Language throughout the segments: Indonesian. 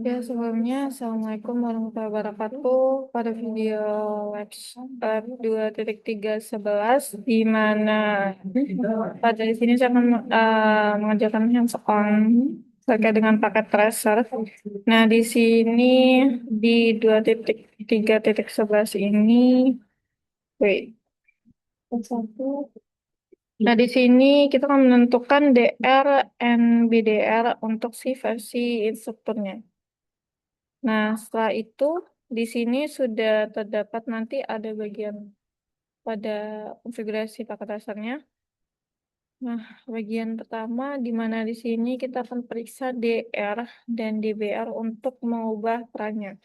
Ya, sebelumnya, Assalamualaikum warahmatullahi wabarakatuh. Pada video lab 2.311, di mana pada di sini saya akan mengajarkan hands-on terkait dengan paket tracer. Nah, di sini di 2.3.11 ini, wait. Nah, di sini kita akan menentukan DR and BDR untuk si versi instrukturnya. Nah, setelah itu di sini sudah terdapat nanti ada bagian pada konfigurasi paket dasarnya. Nah, bagian pertama di mana di sini kita akan periksa DR dan DBR untuk mengubah perannya.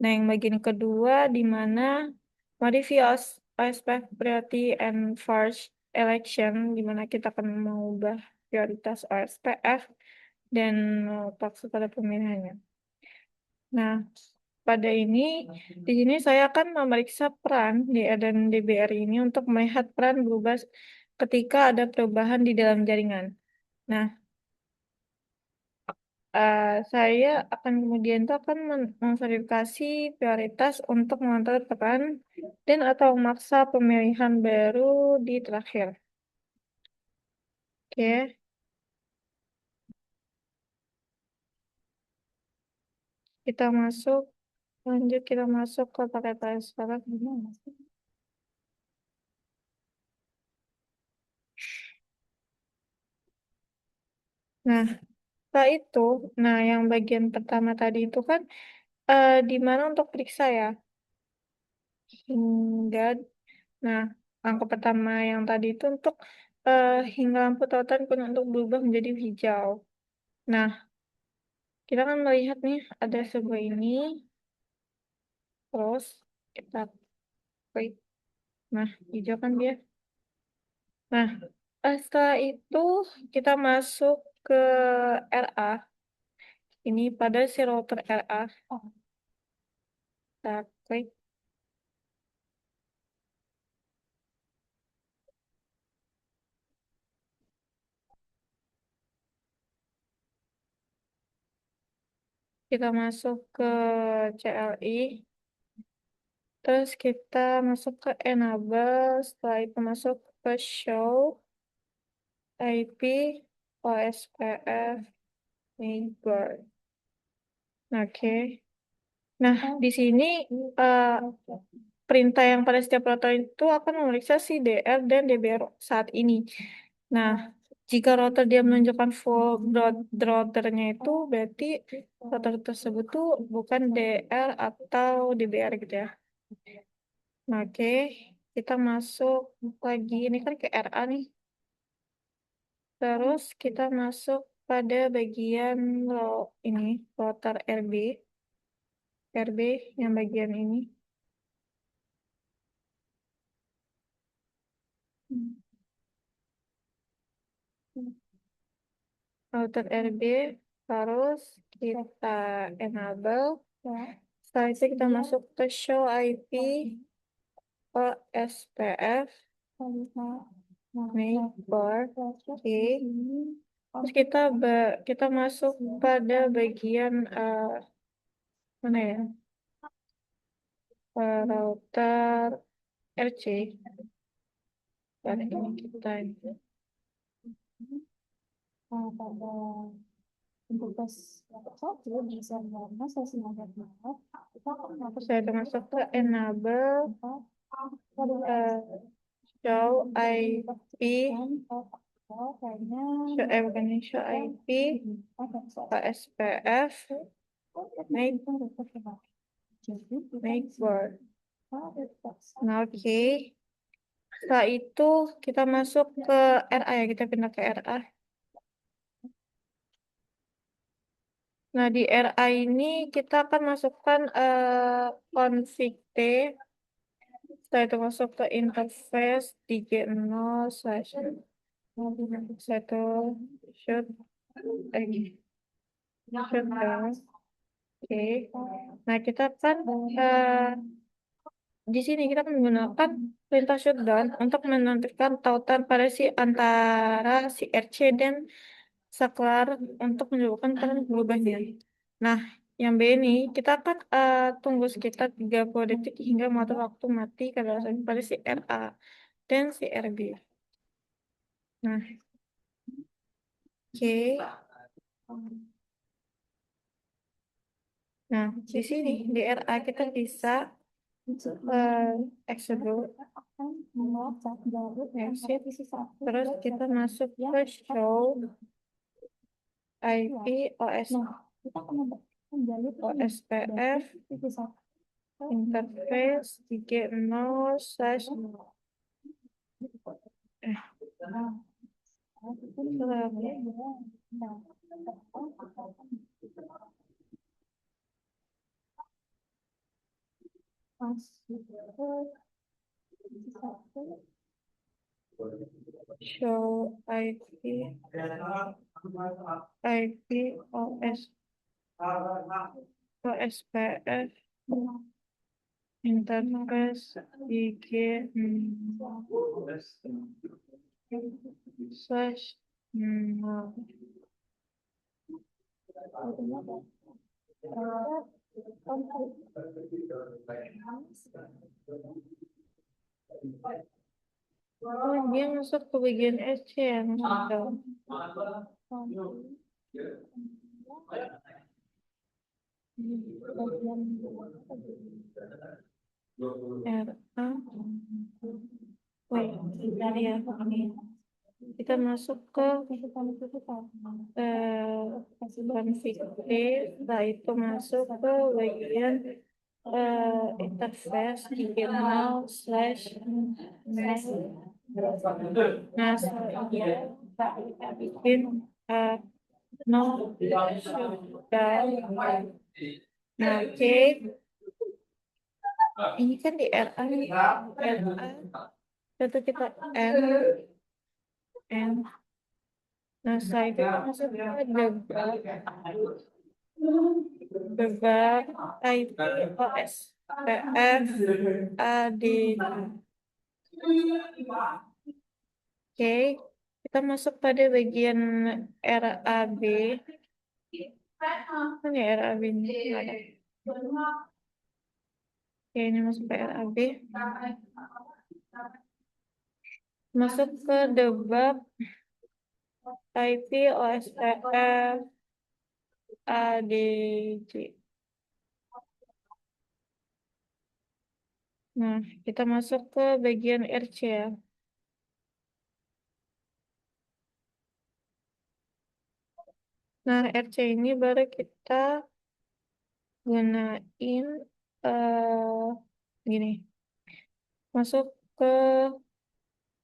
Nah, yang bagian kedua di mana modify aspect priority and first election di mana kita akan mengubah prioritas OSPF dan letak pada pemilihannya. Nah, pada ini, di sini saya akan memeriksa peran DR dan DBR ini untuk melihat peran berubah ketika ada perubahan di dalam jaringan. Nah, saya akan kemudian itu akan memverifikasi prioritas untuk mengontrol peran dan atau memaksa pemilihan baru di terakhir. Oke, kita masuk, lanjut kita masuk ke paket transfer. Nah, setelah itu, nah yang bagian pertama tadi itu kan di mana untuk periksa ya? Hingga, nah langkah pertama yang tadi itu untuk hingga lampu tautan kuning untuk berubah menjadi hijau. Nah, kita akan melihat nih ada sebuah ini, terus kita klik. Nah, hijau kan dia. Nah, setelah itu kita masuk ke RA. Ini pada si router RA. Kita klik. Kita masuk ke CLI. Terus kita masuk ke enable, setelah itu masuk ke show, IP, OSPF, neighbor. Oke. Nah, di sini eh, perintah yang pada setiap router itu akan memeriksa si DR dan DBR saat ini. Nah, jika router dia menunjukkan full routernya itu berarti router tersebut tuh bukan DR atau DBR gitu ya. Nah, oke, kita masuk lagi. Ini kan ke RA nih. Terus kita masuk pada bagian ini, router RB. RB yang bagian ini. Router RB. Terus kita enable. Setelah itu kita masuk ke show IP, OSPF, neighbor. Oke. Terus kita masuk pada bagian mana ya? Router RC. Dan ini kita ini. Saya akan masuk ke enable eh, show IP, bukan ini, show IP, SPF, neighbor. Nah, oke. Setelah itu kita masuk ke RA ya, kita pindah ke RA. Nah, di RA ini kita akan masukkan config T. Setelah itu masuk ke interface di G0 slash satu shoot shutdown. Oke. Nah, kita kan di sini kita akan menggunakan perintah shutdown untuk menentukan tautan pada si antara si RC dan saklar untuk menyebabkan current berubahnya. Nah, yang B ini kita akan tunggu sekitar 30 detik hingga motor waktu mati kadang pada si RA dan si RB. Nah, oke. Nah, di sini di RA kita bisa execute exit, terus kita masuk ke show IP OSPF interface 30/0. Show IP OSPF interface IG slash dia masuk ke bagian SC ya, masuk RA. Wait, bentar ya, ini kita masuk ke config D, setelah itu masuk ke bagian interface digital slash. Nah, selanjutnya kita bikin no shutdown. Nah, oke. Ini kan di RA nih. RA. Lalu kita N. Nah, setelah itu kita masuk ke debug IP OS PF AD. Oke, kita masuk pada bagian RAB. Mana ya RAB ini? Nggak ada. Oke, ini masuk ke RAB. Masuk ke debug IP OSPF ADG. Nah, kita masuk ke bagian RC ya. Nah, RC ini baru kita gunain gini. Masuk ke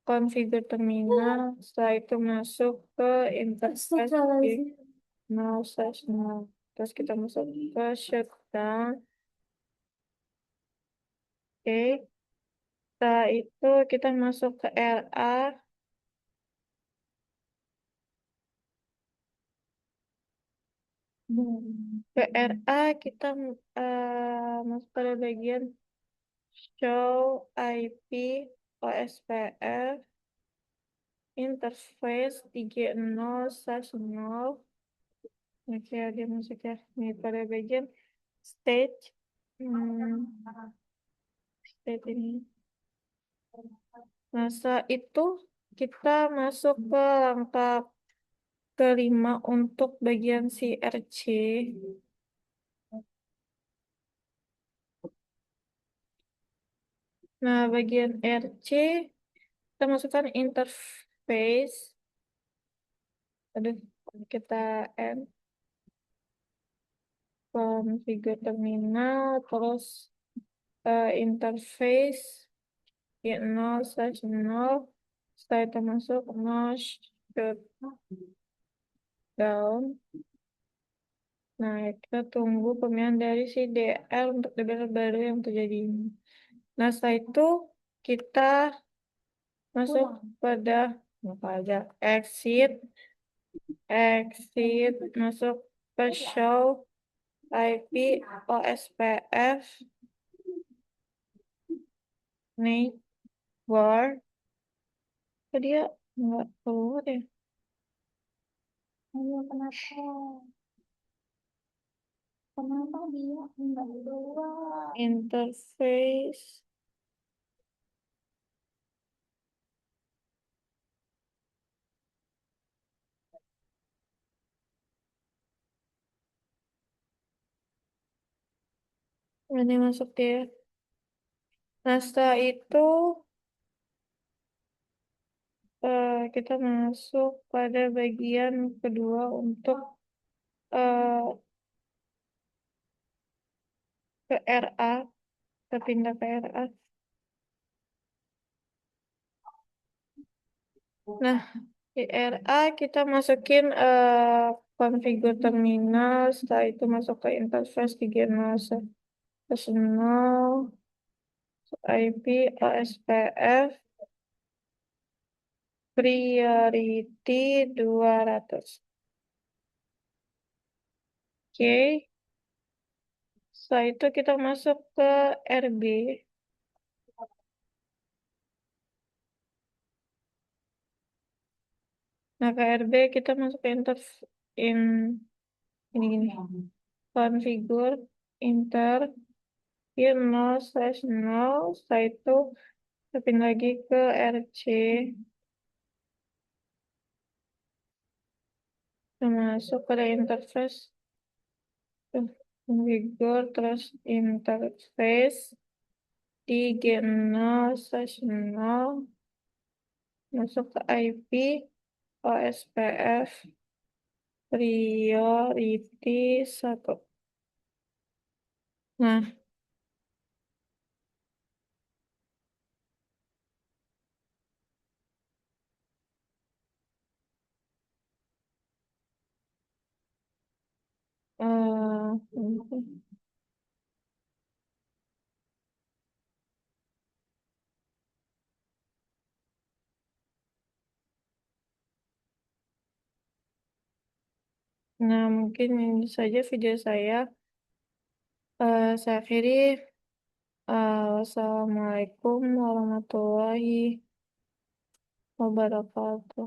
configure terminal, setelah itu masuk ke interface now slash now. Terus kita masuk ke shutdown. Oke. Setelah itu kita masuk ke RA. Ke RA kita masuk pada bagian show IP OSPF interface 30/0. Oke, dia masuk ya. Ini pada bagian stage. Stage ini. Nah, setelah itu kita masuk ke langkah kelima untuk bagian CRC. Nah, bagian RC kita masukkan interface. Aduh, kita N configure terminal, terus interface 0/0. Setelah itu masuk no shutdown. Nah, kita tunggu pemilihan dari si DL untuk DBL baru yang terjadi ini. Nah, setelah itu kita masuk pada exit masuk ke show IP OSPF neighbor. Dia nggak keluar ya. Ayo, kenapa? Kenapa dia enggak keluar? Interface. Ini masuk dia. Nah, setelah itu kita masuk pada bagian kedua untuk eh, ke RA. Kita pindah ke RA. Nah, di RA kita masukin configure terminal. Setelah itu masuk ke interface di Genoa personal, IP, OSPF, priority 200. Oke. Setelah itu kita masuk ke RB. Nah, ke RB kita masuk ke in ini configure inter ya 0/0. Setelah itu kita pindah lagi ke RC. Kita masuk pada interface configure terus interface di G0/0 masuk ke IP OSPF priority 1. Nah, nah, mungkin ini saja video saya. Saya akhiri. Wassalamualaikum warahmatullahi wabarakatuh.